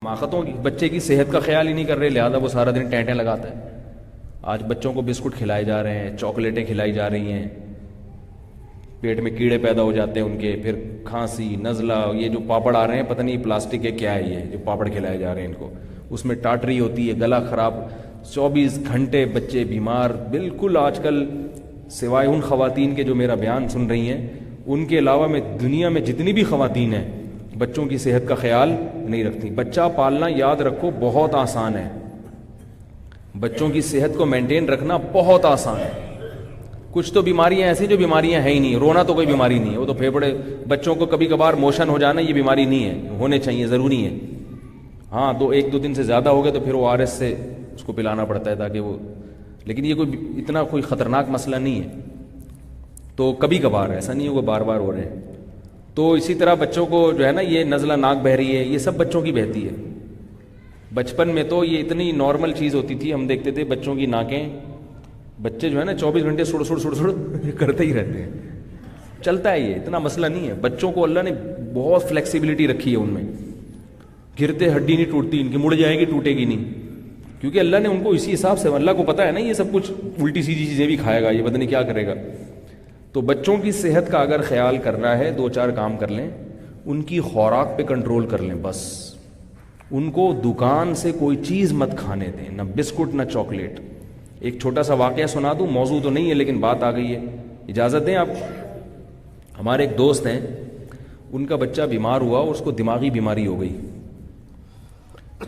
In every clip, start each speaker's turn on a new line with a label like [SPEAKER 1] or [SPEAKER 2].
[SPEAKER 1] حماقتوں کی. بچے کی صحت کا خیال ہی نہیں کر رہے, لہٰذا وہ سارا دن ٹینٹیں لگاتا ہے. آج بچوں کو بسکٹ کھلائے جا رہے ہیں, چاکلیٹیں کھلائی جا رہی ہیں, پیٹ میں کیڑے پیدا ہو جاتے ہیں ان کے, پھر کھانسی, نزلہ. یہ جو پاپڑ آ رہے ہیں پتہ نہیں پلاسٹک کے کیا ہے, یہ جو پاپڑ کھلائے جا رہے ہیں ان کو, اس میں ٹاٹری ہوتی ہے, گلا خراب, 24 گھنٹے بچے بیمار. بالکل آج کل سوائے ان خواتین کے جو میرا بیان سن رہی ہیں, ان کے علاوہ میں دنیا میں جتنی بھی خواتین ہیں بچوں کی صحت کا خیال نہیں رکھتی. بچہ پالنا یاد رکھو بہت آسان ہے, بچوں کی صحت کو مینٹین رکھنا بہت آسان ہے. کچھ تو بیماریاں ایسی جو بیماریاں ہیں ہی نہیں. رونا تو کوئی بیماری نہیں ہے, وہ تو پھیپھڑے. بچوں کو کبھی کبھار موشن ہو جانا یہ بیماری نہیں ہے, ہونے چاہیے, ضروری ہے. ہاں تو 1-2 دن سے زیادہ ہو گئے تو پھر وہ ORS سے اس کو پلانا پڑتا ہے تاکہ وہ, لیکن یہ کوئی اتنا کوئی خطرناک مسئلہ نہیں ہے. تو کبھی کبھار, ایسا نہیں ہوگا بار بار ہو رہے ہیں. تو اسی طرح بچوں کو جو ہے نا یہ نزلہ ناک بہ رہی ہے, یہ سب بچوں کی بہتی ہے. بچپن میں تو یہ اتنی نارمل چیز ہوتی تھی, ہم دیکھتے تھے بچوں کی ناکیں, بچے جو ہے نا 24 گھنٹے سڑ سڑ کرتے ہی رہتے ہیں, چلتا ہے, یہ اتنا مسئلہ نہیں ہے. بچوں کو اللہ نے بہت فلیکسیبلٹی رکھی ہے ان میں, گرتے ہڈی نہیں ٹوٹتی ان کی, مڑ جائے گی ٹوٹے گی نہیں, کیونکہ اللہ نے ان کو اسی حساب سے, اللہ کو پتہ ہے نا یہ سب کچھ الٹی سیدھی چیزیں بھی کھائے گا, یہ پتہ نہیں کیا کرے گا. تو بچوں کی صحت کا اگر خیال کرنا ہے 2-4 کام کر لیں. ان کی خوراک پہ کنٹرول کر لیں بس. ان کو دکان سے کوئی چیز مت کھانے دیں, نہ بسکٹ نہ چاکلیٹ. ایک چھوٹا سا واقعہ سنا دوں, موضوع تو نہیں ہے لیکن بات آ گئی ہے, اجازت دیں آپ. ہمارے ایک دوست ہیں, ان کا بچہ بیمار ہوا اور اس کو دماغی بیماری ہو گئی.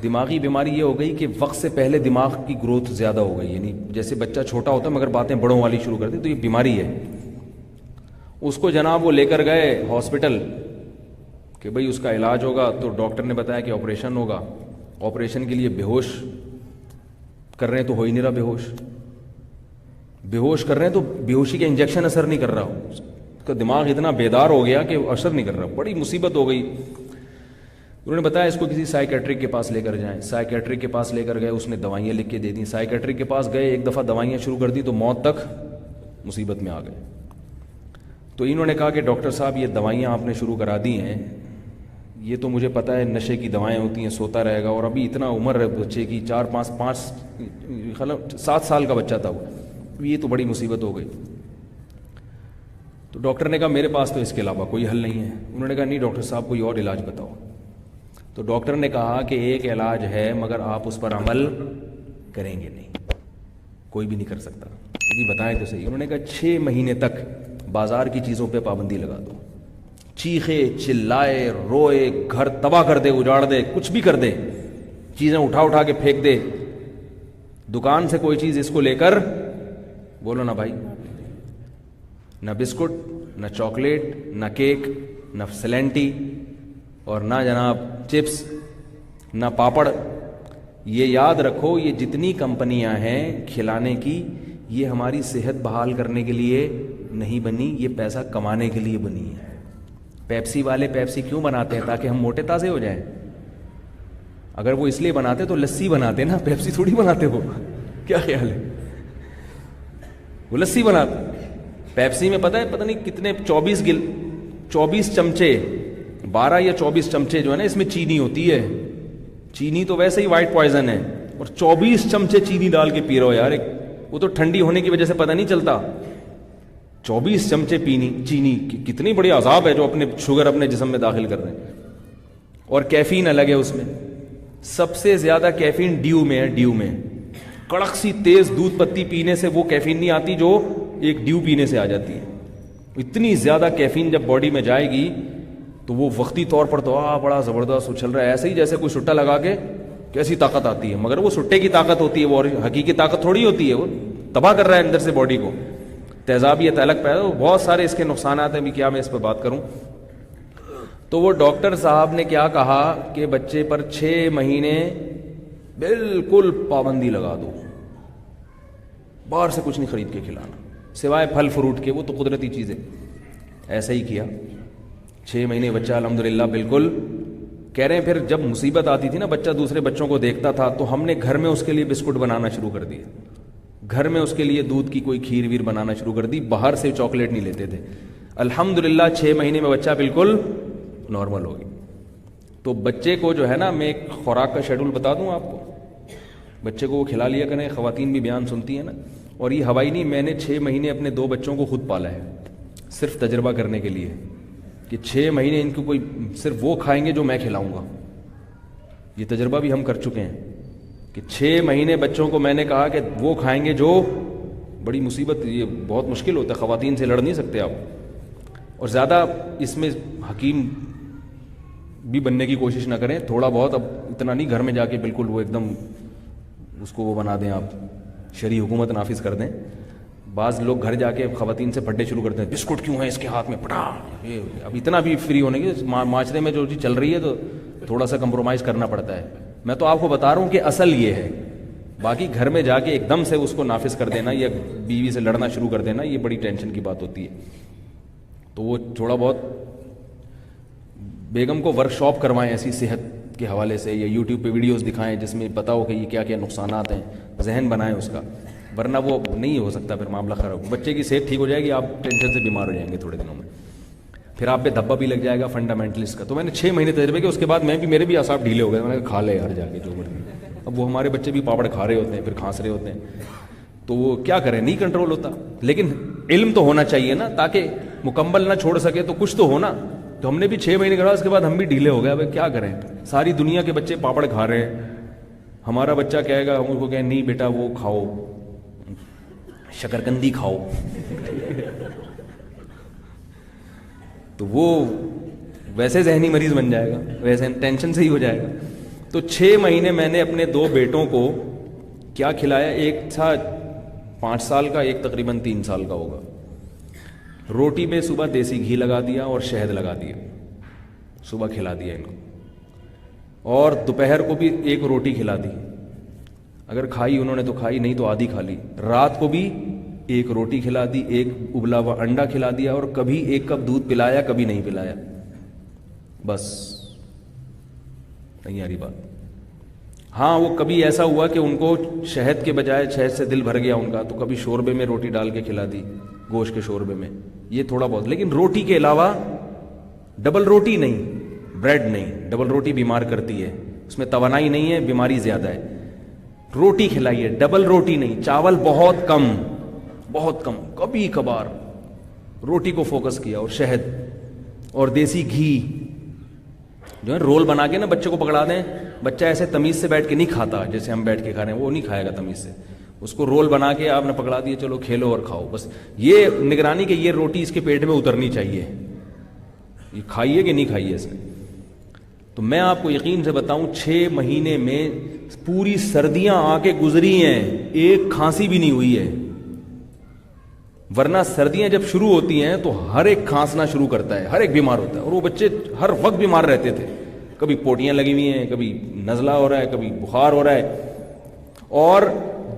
[SPEAKER 1] دماغی بیماری یہ ہو گئی کہ وقت سے پہلے دماغ کی گروتھ زیادہ ہو گئی, یعنی جیسے بچہ چھوٹا ہوتا ہے مگر باتیں بڑوں والی شروع کر دی, تو یہ بیماری ہے. اس کو جناب وہ لے کر گئے ہاسپٹل کہ بھئی اس کا علاج ہوگا, تو ڈاکٹر نے بتایا کہ آپریشن ہوگا. آپریشن کے لیے بے ہوش کر رہے ہیں تو ہو ہی نہیں رہا بے ہوش کر رہے ہیں تو بے ہوشی کا انجیکشن اثر نہیں کر رہا, اس کا دماغ اتنا بیدار ہو گیا کہ اثر نہیں کر رہا. بڑی مصیبت ہو گئی. انہوں نے بتایا اس کو کسی سائیکیٹرک کے پاس لے کر جائیں. سائیکیٹرک کے پاس لے کر گئے, اس نے دوائیاں لکھ کے دے دیں. سائیکیٹرک کے پاس گئے, ایک دفعہ دوائیاں شروع کر دی تو موت تک مصیبت میں آ گئے. تو انہوں نے کہا کہ ڈاکٹر صاحب یہ دوائیاں آپ نے شروع کرا دی ہیں, یہ تو مجھے پتہ ہے نشے کی دوائیں ہوتی ہیں, سوتا رہے گا, اور ابھی اتنا عمر ہے بچے کی, 7 سال کا بچہ تھا وہ, یہ تو بڑی مصیبت ہو گئی. تو ڈاکٹر نے کہا میرے پاس تو اس کے علاوہ کوئی حل نہیں ہے. انہوں نے کہا نہیں ڈاکٹر صاحب کوئی اور علاج بتاؤ. تو ڈاکٹر نے کہا کہ ایک علاج ہے مگر آپ اس پر عمل کریں گے نہیں, کوئی بھی نہیں کر سکتا. جی بتائیں تو صحیح. انہوں نے کہا 6 مہینے تک بازار کی چیزوں پہ پابندی لگا دو, چیخے چلائے روئے, گھر تباہ کر دے, اجاڑ دے, کچھ بھی کر دے, چیزیں اٹھا کے پھینک دے, دکان سے کوئی چیز اس کو لے کر, بولو نا بھائی, نہ بسکٹ نہ چاکلیٹ نہ کیک نہ سلینٹی اور نہ جناب چپس نہ پاپڑ. یہ یاد رکھو یہ جتنی کمپنیاں ہیں کھلانے کی, یہ ہماری صحت بحال کرنے کے لیے نہیں بنی, یہ پیسہ کمانے کے لیے بنی ہے. پیپسی والے پیپسی کیوں بناتے ہیں؟ تاکہ ہم موٹے تازے ہو جائیں. اگر وہ اس لیے بناتے تو لسی بناتے نا, پیپسی تھوڑی بناتے. وہ کیا خیال ہے, وہ لسی بناتے. پیپسی میں پتہ نہیں کتنے 24 چمچے 12 یا 24 چمچے جو ہے نا اس میں چینی ہوتی ہے. چینی تو ویسے ہی وائٹ پوائزن ہے, اور 24 چمچے چینی ڈال کے پی رہا ہو یار. وہ تو ٹھنڈی ہونے کی وجہ سے پتہ نہیں چلتا. 24 چمچے چینی, کتنی بڑی عذاب ہے جو اپنے شوگر اپنے جسم میں داخل کر رہے ہیں. اور کیفین الگ ہے اس میں. سب سے زیادہ کیفین ڈیو میں ہے. ڈیو میں کڑک سی تیز دودھ پتی پینے سے وہ کیفین نہیں آتی جو ایک ڈیو پینے سے آ جاتی ہے. اتنی زیادہ کیفین جب باڈی میں جائے گی تو وہ وقتی طور پر تو بڑا زبردست اچھل رہا ہے, ایسے ہی جیسے کوئی سٹا لگا کے کیسی طاقت آتی ہے, مگر وہ سٹے کی طاقت ہوتی ہے, وہ حقیقی طاقت تھوڑی ہوتی ہے. وہ تباہ کر رہا ہے اندر سے باڈی کو, تیزابیت الگ پیدا. بہت سارے اس کے نقصانات ہیں, بھی کیا میں اس پہ بات کروں. تو وہ ڈاکٹر صاحب نے کیا کہا کہ بچے پر 6 مہینے بالکل پابندی لگا دو, باہر سے کچھ نہیں خرید کے کھلانا سوائے پھل فروٹ کے, وہ تو قدرتی چیزیں. ایسا ہی کیا, 6 مہینے بچہ الحمدللہ بالکل. کہہ رہے ہیں پھر جب مصیبت آتی تھی نا, بچہ دوسرے بچوں کو دیکھتا تھا, تو ہم نے گھر میں اس کے لیے بسکٹ بنانا شروع کر دیے, گھر میں اس کے لیے دودھ کی کوئی کھیر ویر بنانا شروع کر دی, باہر سے چاکلیٹ نہیں لیتے تھے. الحمدللہ 6 مہینے میں بچہ بالکل نارمل ہو گیا. تو بچے کو جو ہے نا، میں ایک خوراک کا شیڈول بتا دوں آپ کو، بچے کو وہ کھلا لیا کریں. خواتین بھی بیان سنتی ہیں نا. اور یہ ہوائی نہیں، میں نے 6 مہینے اپنے 2 بچوں کو خود پالا ہے، صرف تجربہ کرنے کے لیے کہ 6 مہینے ان کو کوئی صرف وہ کھائیں گے جو میں کھلاؤں گا. یہ تجربہ بھی ہم کر چکے ہیں کہ 6 مہینے بچوں کو میں نے کہا کہ وہ کھائیں گے جو، بڑی مصیبت، یہ بہت مشکل ہوتا ہے، خواتین سے لڑ نہیں سکتے آپ. اور زیادہ اس میں حکیم بھی بننے کی کوشش نہ کریں، تھوڑا بہت، اب اتنا نہیں گھر میں جا کے بالکل وہ ایک دم اس کو وہ بنا دیں، آپ شرعی حکومت نافذ کر دیں. بعض لوگ گھر جا کے خواتین سے پھڈے شروع کرتے ہیں، بسکٹ کیوں ہے اس کے ہاتھ میں، پٹا. اب اتنا بھی فری ہونے کی معاشرے میں جو چیز چل رہی ہے تو تھوڑا سا کمپرومائز کرنا پڑتا ہے. میں تو آپ کو بتا رہا ہوں کہ اصل یہ ہے. باقی گھر میں جا کے ایک دم سے اس کو نافذ کر دینا یا بیوی سے لڑنا شروع کر دینا، یہ بڑی ٹینشن کی بات ہوتی ہے. تو وہ تھوڑا بہت بیگم کو ورک شاپ کروائیں ایسی صحت کے حوالے سے، یا یوٹیوب پہ ویڈیوز دکھائیں جس میں پتا ہو کہ یہ کیا کیا نقصانات ہیں، ذہن بنائیں اس کا. ورنہ وہ نہیں ہو سکتا، پھر معاملہ خراب. بچے کی صحت ٹھیک ہو جائے گی، آپ ٹینشن سے بیمار ہو جائیں گے تھوڑے دنوں میں، پھر آپ پہ دھبا بھی لگ جائے گا فنڈامنٹلسٹ کا. تو میں نے 6 مہینے تجربے کے، اس کے بعد میرے بھی اعصاب ڈھیلے ہو گئے. میں نے کہا کھا لے یار جا کے جو مرضی. اب وہ ہمارے بچے بھی پاپڑ کھا رہے ہوتے ہیں، پھر کھانس رہے ہوتے ہیں، تو وہ کیا کریں، نہیں کنٹرول ہوتا. لیکن علم تو ہونا چاہیے نا، تاکہ مکمل نہ چھوڑ سکے تو کچھ تو ہونا. تو ہم نے بھی 6 مہینے کرا، اس کے بعد ہم بھی ڈھیلے ہو گئے. اب کیا کریں، ساری دنیا کے بچے پاپڑ کھا رہے ہیں، ہمارا بچہ کہے گا، ہم اس کو کہیں نہیں بیٹا وہ کھاؤ، شکرکندی کھاؤ. تو وہ ویسے ذہنی مریض بن جائے گا، ویسے ٹینشن سے ہی ہو جائے گا. تو 6 مہینے میں نے اپنے 2 بیٹوں کو کیا کھلایا، ایک تھا 5 سال کا، ایک تقریباً 3 سال کا ہوگا. روٹی میں صبح دیسی گھی لگا دیا اور شہد لگا دیا، صبح کھلا دیا ان کو. اور دوپہر کو بھی ایک روٹی کھلا دی، اگر کھائی انہوں نے تو کھائی، نہیں تو آدھی کھا لی. رات کو بھی ایک روٹی کھلا دی، ایک ابلا ہوا انڈا کھلا دیا، اور کبھی 1 کپ دودھ پلایا، کبھی نہیں پلایا. بس نہیں آ رہی بات. ہاں وہ کبھی ایسا ہوا کہ ان کو شہد کے بجائے، شہد سے دل بھر گیا ان کا، تو کبھی شوربے میں روٹی ڈال کے کھلا دی، گوشت کے شوربے میں، یہ تھوڑا بہت. لیکن روٹی کے علاوہ ڈبل روٹی نہیں، بریڈ نہیں. ڈبل روٹی بیمار کرتی ہے، اس میں توانائی نہیں ہے، بیماری زیادہ ہے. روٹی کھلائیے، ڈبل روٹی نہیں. چاول بہت کم، بہت کم، کبھی کبھار روٹی کو فوکس کیا، اور شہد اور دیسی گھی جو ہے رول بنا کے نا بچے کو پکڑا دیں. بچہ ایسے تمیز سے بیٹھ کے نہیں کھاتا جیسے ہم بیٹھ کے کھا رہے ہیں، وہ نہیں کھائے گا تمیز سے. اس کو رول بنا کے آپ نے پکڑا دیے، چلو کھیلو اور کھاؤ. بس یہ نگرانی کہ یہ روٹی اس کے پیٹ میں اترنی چاہیے، یہ کھائیے کہ نہیں کھائیے اسے. تو میں آپ کو یقین سے بتاؤں 6 مہینے میں پوری سردیاں آ کے گزری ہیں، ایک کھانسی بھی نہیں ہوئی ہے. ورنہ سردیاں جب شروع ہوتی ہیں تو ہر ایک کھانسنا شروع کرتا ہے، ہر ایک بیمار ہوتا ہے. اور وہ بچے ہر وقت بیمار رہتے تھے، کبھی پوٹیاں لگی ہوئی ہیں، کبھی نزلہ ہو رہا ہے، کبھی بخار ہو رہا ہے. اور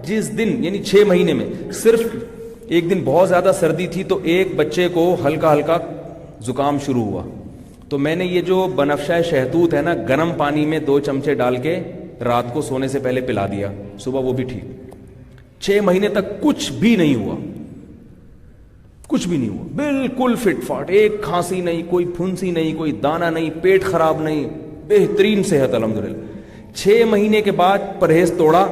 [SPEAKER 1] جس دن یعنی 6 مہینے میں صرف ایک دن بہت زیادہ سردی تھی تو ایک بچے کو ہلکا ہلکا زکام شروع ہوا، تو میں نے یہ جو بنفشہ شہتوت ہے نا، گرم پانی میں 2 چمچے ڈال کے رات کو سونے سے پہلے پلا دیا، صبح وہ بھی ٹھیک. 6 مہینے تک کچھ بھی نہیں ہوا، کچھ بھی نہیں ہوا، بالکل فٹ فاٹ، ایک کھانسی نہیں، کوئی پھنسی نہیں، کوئی دانہ نہیں، پیٹ خراب نہیں، بہترین صحت الحمدللہ. 6 مہینے کے بعد پرہیز توڑا،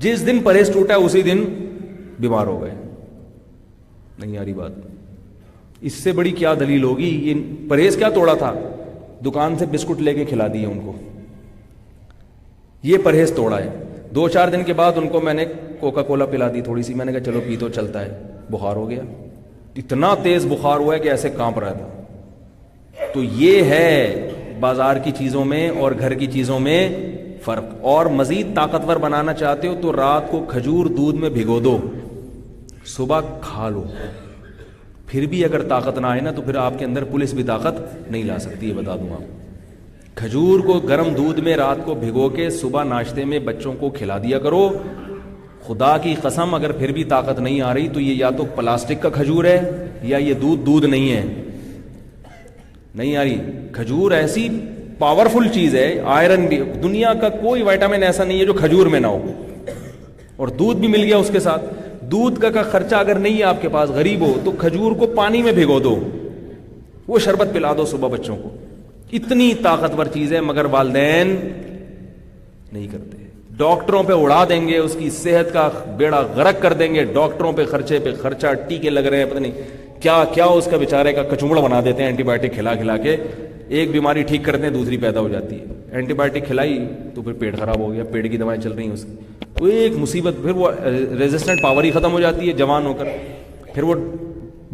[SPEAKER 1] جس دن پرہیز ٹوٹا اسی دن بیمار ہو گئے. نہیں آ رہی بات. اس سے بڑی کیا دلیل ہوگی. یہ پرہیز کیا توڑا تھا، دکان سے بسکٹ لے کے کھلا دیے ان کو، یہ پرہیز توڑا ہے. 2-4 دن کے بعد ان کو میں نے کوکا کولا پلا دی تھوڑی سی، میں نے کہا چلو پی تو چلتا ہے. بخار ہو گیا، اتنا تیز بخار ہوا ہے کہ ایسے کانپ رہا تھا. تو یہ ہے بازار کی چیزوں میں اور گھر کی چیزوں میں فرق. اور مزید طاقتور بنانا چاہتے ہو تو رات کو کھجور دودھ میں بھگو دو، صبح کھا لو. پھر بھی اگر طاقت نہ آئے نا تو پھر آپ کے اندر پولیس بھی طاقت نہیں لا سکتی، یہ بتا دوں آپ. کھجور کو گرم دودھ میں رات کو بھگو کے صبح ناشتے میں بچوں کو کھلا دیا کرو. خدا کی قسم اگر پھر بھی طاقت نہیں آ رہی تو یہ یا تو پلاسٹک کا کھجور ہے یا یہ دودھ نہیں ہے. نہیں آ رہی. کھجور ایسی پاورفل چیز ہے، آئرن بھی، دنیا کا کوئی وائٹامن ایسا نہیں ہے جو کھجور میں نہ ہو. اور دودھ بھی مل گیا اس کے ساتھ. دودھ کا خرچہ اگر نہیں ہے آپ کے پاس، غریب ہو، تو کھجور کو پانی میں بھگو دو، وہ شربت پلا دو صبح بچوں کو. اتنی طاقتور چیز ہے مگر والدین نہیں کرتے. ڈاکٹروں پہ اڑا دیں گے, اس کی صحت کا بیڑا غرق کر دیں گے, ڈاکٹروں پہ خرچہ, ٹیکے لگ رہے ہیں, پتہ نہیں کیا کیا اس کا بیچارے کا کچومڑا بنا دیتے ہیں اینٹی بایوٹک کھلا کھلا کے. ایک بیماری ٹھیک کرتے ہیں دوسری پیدا ہو جاتی ہے. اینٹی بایوٹک کھلائی تو پھر پیٹ خراب ہو گیا, پیٹ کی دوائیں چل رہی ہیں اس کی, تو ایک مصیبت. پھر وہ ریزسٹنٹ پاور ہی ختم ہو جاتی ہے جوان ہو کر, پھر وہ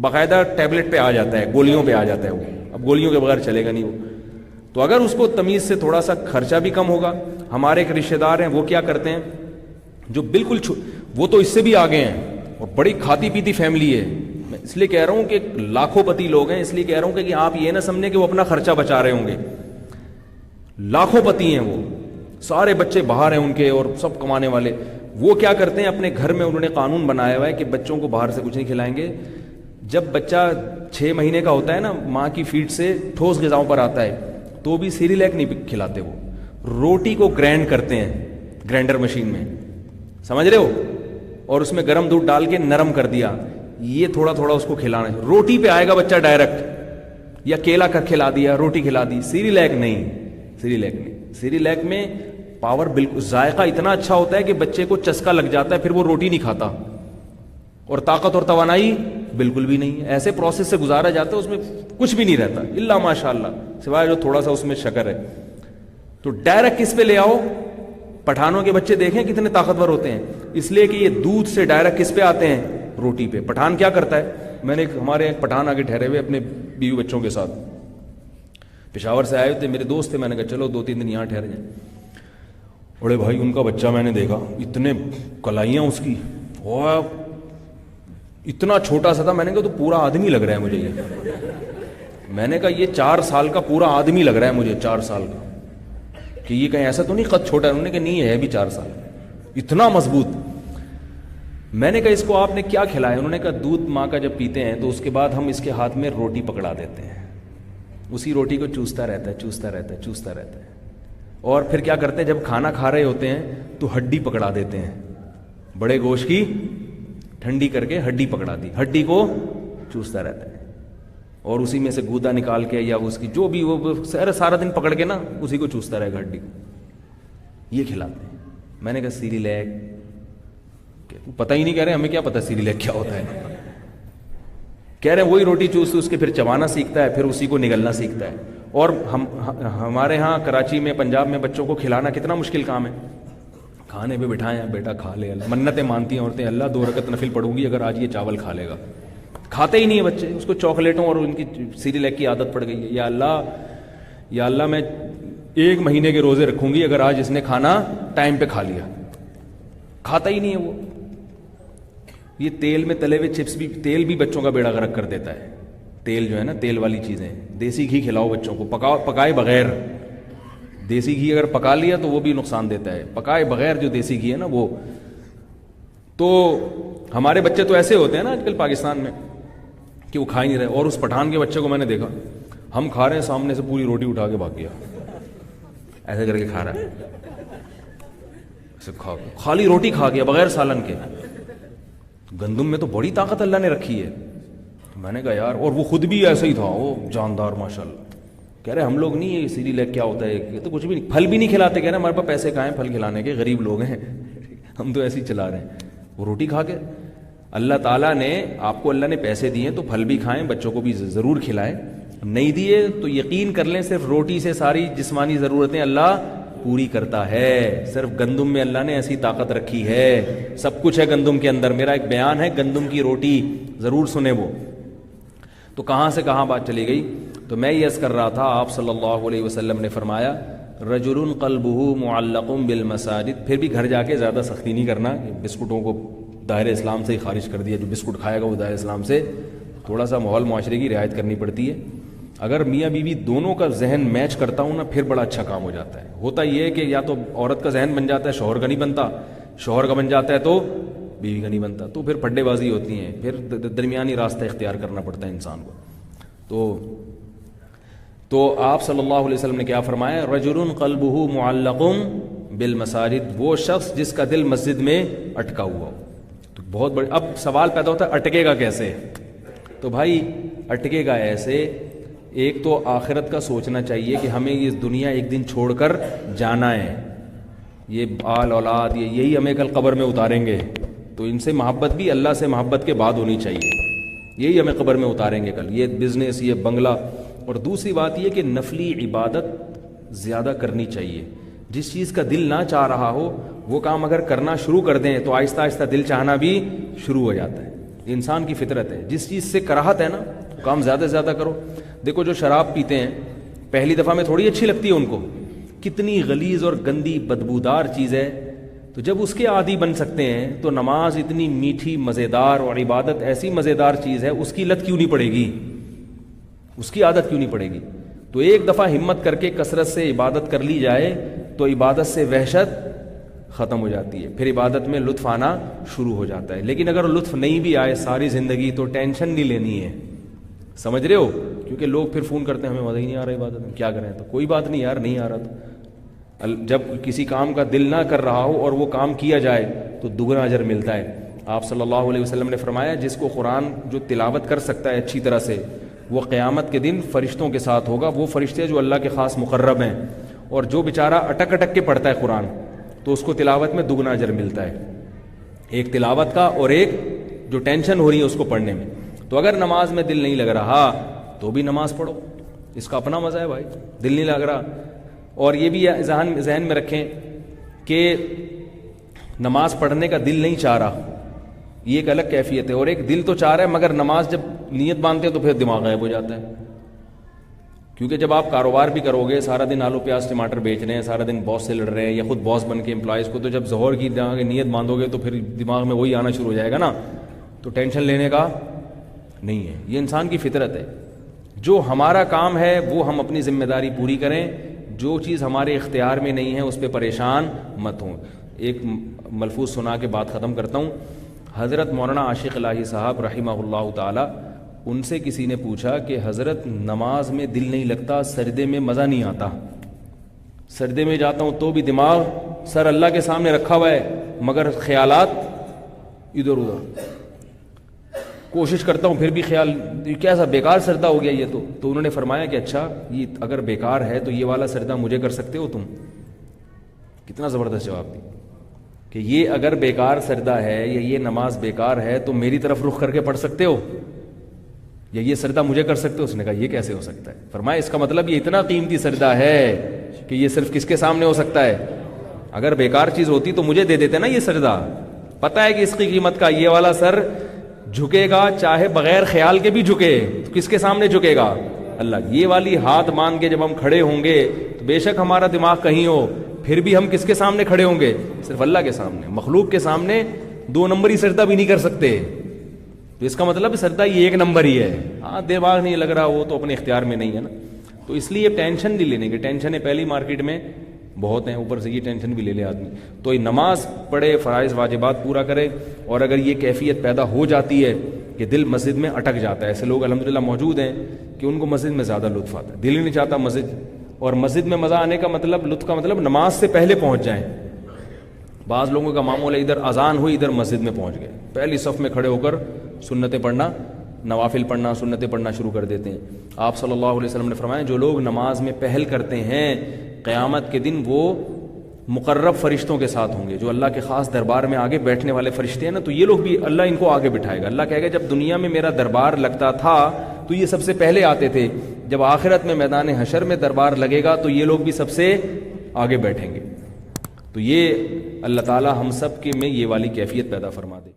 [SPEAKER 1] باقاعدہ ٹیبلٹ پہ آ جاتا ہے, گولیوں پہ آ جاتا ہے وہ. اب گولیوں کے بغیر چلے گا نہیں وہ. تو اگر اس کو تمیز سے تھوڑا سا خرچہ بھی کم ہوگا. ہمارے ایک رشتے دار ہیں, وہ کیا کرتے ہیں, جو بالکل وہ تو اس سے بھی آگے ہیں اور بڑی کھاتی پیتی فیملی ہے. میں اس لیے کہہ رہا ہوں کہ لاکھوں پتی لوگ ہیں, اس لیے کہہ رہا ہوں کہ آپ یہ نہ سمجھیں کہ وہ اپنا خرچہ بچا رہے ہوں گے. لاکھوں پتی ہیں وہ, سارے بچے باہر ہیں ان کے اور سب کمانے والے. وہ کیا کرتے ہیں, اپنے گھر میں انہوں نے قانون بنایا ہوا ہے کہ بچوں کو باہر سے کچھ نہیں کھلائیں گے. جب بچہ 6 مہینے کا ہوتا ہے نا, ماں کی فیڈ سے ٹھوس غذاؤں پر آتا ہے, تو بھی سیریلیک نہیں کھلاتے. وہ روٹی کو گرینڈ کرتے ہیں گرینڈر مشین میں, سمجھ رہے ہو, اور اس میں گرم دودھ ڈال کے نرم کر دیا, یہ تھوڑا تھوڑا اس کو کھلانا ہے. روٹی پہ آئے گا بچہ ڈائریکٹ, یا کیلا کر کھلا دیا, روٹی کھلا دی. سیریلیک نہیں, سیریلیک نہیں. سیریلیک میں پاور بالکل, ذائقہ اتنا اچھا ہوتا ہے کہ بچے کو چسکا لگ جاتا ہے, پھر وہ روٹی نہیں کھاتا, اور طاقت اور توانائی بالکل بھی نہیں. ایسے پروسیس سے گزارا جاتا ہے, اس میں کچھ بھی نہیں رہتا الا ماشاء اللہ, سوائے جو تھوڑا سا اس میں شکر ہے. تو ڈائریکٹ کس پہ لے آؤ, پٹھانوں کے بچے دیکھیں کتنے طاقتور ہوتے ہیں, اس لیے کہ یہ دودھ سے ڈائریکٹ کس پہ آتے ہیں, روٹی پہ. پٹھان کیا کرتا ہے, میں نے ہمارے ایک پٹھان آگے ٹھہرے ہوئے اپنے بیوی بچوں کے ساتھ, پشاور سے آئے تھے, میرے دوست تھے. میں نے کہا چلو 2-3 دن یہاں ٹھہر جائیں. بڑے بھائی ان کا بچہ میں نے دیکھا, اتنے کلائیاں اس کی, اور اتنا چھوٹا سا تھا. میں نے کہا تو پورا آدمی لگ رہا ہے مجھے یہ. میں نے کہا یہ 4 سال کا پورا آدمی لگ رہا ہے مجھے, 4 سال کا, کہ یہ کہیں ایسا تو نہیں قد چھوٹا ہے. انہوں نے کہا نہیں ہے بھی 4 سال, اتنا مضبوط. میں نے کہا اس کو آپ نے کیا کھلایا؟ انہوں نے کہا دودھ ماں کا جب پیتے ہیں تو اس کے بعد ہم اس کے ہاتھ میں روٹی پکڑا دیتے ہیں, اسی روٹی کو چوستا رہتا ہے, چوستا رہتا ہے, چوستا رہتا ہے. اور پھر کیا کرتے ہیں, جب کھانا کھا رہے ہوتے ہیں تو ہڈی پکڑا دیتے ہیں, بڑے گوشت کی ٹھنڈی کر کے ہڈی پکڑا دی, ہڈی کو چوستا رہتا ہے, اور اسی میں سے گودا نکال کے یا اس کی جو بھی وہ سارا دن پکڑ کے نا اسی کو چوستا رہے گا ہڈی کو. یہ کھلاتے ہیں. میں نے کہا سیریلیک, پتہ ہی نہیں, کہہ رہے ہمیں کیا پتہ سیریلیک کیا ہوتا ہے. کہہ رہے ہیں وہی روٹی چوستے اس کے پھر چبانا سیکھتا ہے, پھر اسی کو نگلنا سیکھتا ہے. اور ہمارے ہاں کراچی میں, پنجاب میں بچوں کو کھلانا کتنا مشکل کام ہے. کھانے پہ بٹھائیں, بیٹا کھا لے, منتیں مانتی ہیں عورتیں, اللہ 2 رکعت نفل پڑھوں گی اگر آج یہ چاول کھا لے گا. کھاتے ہی نہیں ہیں بچے, اس کو چاکلیٹوں اور ان کی سیریلیک کی عادت پڑ گئی ہے. یا اللہ میں 1 مہینے کے روزے رکھوں گی اگر آج اس نے کھانا ٹائم پہ کھا لیا. کھاتا ہی نہیں ہے وہ. یہ تیل میں تلے ہوئے چپس بھی, تیل بھی بچوں کا بیڑا غرق کر دیتا ہے. تیل جو ہے نا, تیل والی چیزیں, دیسی گھی کھلاؤ بچوں کو, پکائے بغیر. دیسی گھی اگر پکا لیا تو وہ بھی نقصان دیتا ہے, پکائے بغیر جو دیسی گھی ہے نا وہ. تو ہمارے بچے تو ایسے ہوتے ہیں نا آج کل پاکستان میں کہ وہ کھا ہی نہیں رہے. اور اس پٹھان کے بچے کو میں نے دیکھا, ہم کھا رہے ہیں, سامنے سے پوری روٹی اٹھا کے بھاگ گیا, ایسے کر کے کھا رہا ہے, خالی روٹی کھا گیا بغیر سالن کے. گندم میں تو بڑی طاقت اللہ نے رکھی ہے. میں نے کہا یار, اور وہ خود بھی ایسا ہی تھا, وہ جاندار ماشاءاللہ. کہہ رہے ہم لوگ نہیں, یہ سیریلیک کیا ہوتا ہے, یہ تو کچھ بھی نہیں, پھل بھی نہیں کھلاتے. کہہ رہے ہمارے پاس پیسے کہاں ہیں پھل کھلانے کے, غریب لوگ ہیں, ہم تو ایسے ہی چلا رہے ہیں. وہ روٹی کھا کے, اللہ تعالیٰ نے آپ کو, اللہ نے پیسے دیے تو پھل بھی کھائیں, بچوں کو بھی ضرور کھلائیں. نہیں دیے تو یقین کر لیں صرف روٹی سے ساری جسمانی ضرورتیں اللہ پوری کرتا ہے. صرف گندم میں اللہ نے ایسی طاقت رکھی ہے, سب کچھ ہے گندم کے اندر. میرا ایک بیان ہے گندم کی روٹی, ضرور سنیں وہ. تو کہاں سے کہاں بات چلی گئی. تو میں یہ عرض کر رہا تھا, آپ صلی اللہ علیہ وسلم نے فرمایا رجل قلبہ معلق بالمساجد. پھر بھی گھر جا کے زیادہ سختی نہیں کرنا, بسکٹوں کو دائرہ اسلام سے ہی خارج کر دیا. جو بسکٹ کھائے گا وہ دائرہ اسلام سے, تھوڑا سا ماحول معاشرے کی رعایت کرنی پڑتی ہے. اگر میاں بیوی دونوں کا ذہن میچ کرتا ہوں نا, پھر بڑا اچھا کام ہو جاتا ہے. ہوتا یہ ہے کہ یا تو عورت کا ذہن بن جاتا ہے, شوہر کا نہیں بنتا, شوہر کا بن جاتا ہے تو بیوی کا نہیں بنتا, تو پھر پھڈے بازی ہوتی ہیں, پھر درمیانی راستہ اختیار کرنا پڑتا ہے انسان کو. تو آپ صلی اللہ علیہ وسلم نے کیا فرمایا, رجل قلبہ معلق بالمساجد, وہ شخص جس کا دل مسجد میں اٹکا ہوا ہو. تو بہت بڑے, اب سوال پیدا ہوتا ہے اٹکے گا کیسے. تو بھائی اٹکے گا ایسے, ایک تو آخرت کا سوچنا چاہیے کہ ہمیں یہ دنیا ایک دن چھوڑ کر جانا ہے، یہ آل اولاد یہی ہمیں کل قبر میں اتاریں گے، تو ان سے محبت بھی اللہ سے محبت کے بعد ہونی چاہیے، یہی ہمیں قبر میں اتاریں گے کل، یہ بزنس، یہ بنگلہ۔ اور دوسری بات یہ کہ نفلی عبادت زیادہ کرنی چاہیے، جس چیز کا دل نہ چاہ رہا ہو وہ کام اگر کرنا شروع کر دیں تو آہستہ آہستہ دل چاہنا بھی شروع ہو جاتا ہے، یہ انسان کی فطرت ہے، جس چیز سے کراہت ہے نا کام زیادہ سے زیادہ کرو۔ دیکھو جو شراب پیتے ہیں پہلی دفعہ میں تھوڑی اچھی لگتی ہے ان کو، کتنی غلیظ اور گندی بدبودار چیز ہے، تو جب اس کے عادی بن سکتے ہیں تو نماز اتنی میٹھی مزیدار اور عبادت ایسی مزیدار چیز ہے، اس کی لت کیوں نہیں پڑے گی، اس کی عادت کیوں نہیں پڑے گی؟ تو ایک دفعہ ہمت کر کے کثرت سے عبادت کر لی جائے تو عبادت سے وحشت ختم ہو جاتی ہے، پھر عبادت میں لطف آنا شروع ہو جاتا ہے۔ لیکن اگر لطف نہیں بھی آئے ساری زندگی تو ٹینشن نہیں لینی ہے، سمجھ رہے ہو؟ کیونکہ لوگ پھر فون کرتے ہیں ہمیں مزہ ہی نہیں آ رہا عبادت میں، کیا کریں؟ تو کوئی بات نہیں یار، نہیں آ رہا تو جب کسی کام کا دل نہ کر رہا ہو اور وہ کام کیا جائے تو دگنا اجر ملتا ہے۔ آپ صلی اللہ علیہ وسلم نے فرمایا جس کو قرآن جو تلاوت کر سکتا ہے اچھی طرح سے وہ قیامت کے دن فرشتوں کے ساتھ ہوگا، وہ فرشتے جو اللہ کے خاص مقرب ہیں، اور جو بیچارہ اٹک اٹک کے پڑھتا ہے قرآن تو اس کو تلاوت میں دگنا اجر ملتا ہے، ایک تلاوت کا اور ایک جو ٹینشن ہو رہی ہے اس کو پڑھنے میں۔ تو اگر نماز میں دل نہیں لگ رہا تو بھی نماز پڑھو، اس کا اپنا مزہ ہے بھائی، دل نہیں لگ رہا۔ اور یہ بھی ذہن میں رکھیں کہ نماز پڑھنے کا دل نہیں چاہ رہا، یہ ایک الگ کیفیت ہے، اور ایک دل تو چاہ رہا ہے مگر نماز جب نیت باندھتے ہیں تو پھر دماغ غائب ہو جاتا ہے، کیونکہ جب آپ کاروبار بھی کرو گے، سارا دن آلو پیاز ٹماٹر بیچ رہے ہیں، سارا دن باس سے لڑ رہے ہیں یا خود باس بن کے امپلائیز کو، تو جب ظہر کی نیت باندھو گے تو پھر دماغ میں وہی آنا شروع ہو جائے گا نا، تو ٹینشن لینے کا نہیں ہے، یہ انسان کی فطرت ہے۔ جو ہمارا کام ہے وہ ہم اپنی ذمہ داری پوری کریں، جو چیز ہمارے اختیار میں نہیں ہے اس پہ پریشان مت ہوں۔ ایک ملفوظ سنا کے بات ختم کرتا ہوں۔ حضرت مولانا عاشق الہی صاحب رحمہ اللہ تعالی، ان سے کسی نے پوچھا کہ حضرت نماز میں دل نہیں لگتا، سجدے میں مزہ نہیں آتا، سجدے میں جاتا ہوں تو بھی دماغ سر اللہ کے سامنے رکھا ہوا ہے مگر خیالات ادھر ادھر، کوشش کرتا ہوں پھر بھی خیال، کیسا بیکار سجدہ ہو گیا یہ تو انہوں نے فرمایا کہ اچھا یہ اگر بیکار ہے تو یہ والا سجدہ مجھے کر سکتے ہو تم؟ کتنا زبردست جواب دی کہ یہ اگر بیکار سجدہ ہے یا یہ نماز بیکار ہے تو میری طرف رخ کر کے پڑھ سکتے ہو یا یہ سجدہ مجھے کر سکتے ہو؟ اس نے کہا یہ کیسے ہو سکتا ہے؟ فرمایا اس کا مطلب یہ اتنا قیمتی سجدہ ہے کہ یہ صرف کس کے سامنے ہو سکتا ہے؟ اگر بیکار چیز ہوتی تو مجھے دے دیتے نا یہ سجدہ، پتہ ہے کہ اس کی قیمت کا، یہ والا سر جھکے گا چاہے بغیر خیال کے بھی جھکے، تو کس کے سامنے جھکے گا؟ اللہ۔ یہ والی ہاتھ مان کے جب ہم کھڑے ہوں گے تو بے شک ہمارا دماغ کہیں ہو پھر بھی ہم کس کے سامنے کھڑے ہوں گے؟ صرف اللہ کے سامنے، مخلوق کے سامنے دو نمبری سجدہ بھی نہیں کر سکتے، تو اس کا مطلب سجدہ یہ ایک نمبر ہی ہے۔ ہاں دماغ نہیں لگ رہا وہ تو اپنے اختیار میں نہیں ہے نا، تو اس لیے ٹینشن نہیں لینے کی، ٹینشنیں پہلی مارکیٹ میں بہت ہیں، اوپر سے یہ ٹینشن بھی لے لے آدمی۔ تو یہ نماز پڑھے، فرائض واجبات پورا کرے، اور اگر یہ کیفیت پیدا ہو جاتی ہے کہ دل مسجد میں اٹک جاتا ہے، ایسے لوگ الحمدللہ موجود ہیں کہ ان کو مسجد میں زیادہ لطف آتا ہے، دل ہی نہیں چاہتا مسجد، اور مسجد میں مزہ آنے کا مطلب، لطف کا مطلب نماز سے پہلے پہنچ جائیں۔ بعض لوگوں کا معمول ہے ادھر اذان ہوئی ادھر مسجد میں پہنچ گئے، پہلی صف میں کھڑے ہو کر سنتیں پڑھنا، نوافل پڑھنا، سنتیں پڑھنا شروع کر دیتے ہیں۔ آپ صلی اللہ علیہ وسلم نے فرمایا جو لوگ نماز میں پہل کرتے ہیں قیامت کے دن وہ مقرب فرشتوں کے ساتھ ہوں گے، جو اللہ کے خاص دربار میں آگے بیٹھنے والے فرشتے ہیں نا، تو یہ لوگ بھی اللہ ان کو آگے بٹھائے گا۔ اللہ کہے گا جب دنیا میں میرا دربار لگتا تھا تو یہ سب سے پہلے آتے تھے، جب آخرت میں میدان حشر میں دربار لگے گا تو یہ لوگ بھی سب سے آگے بیٹھیں گے۔ تو یہ اللہ تعالی ہم سب کے میں یہ والی کیفیت پیدا فرما دے۔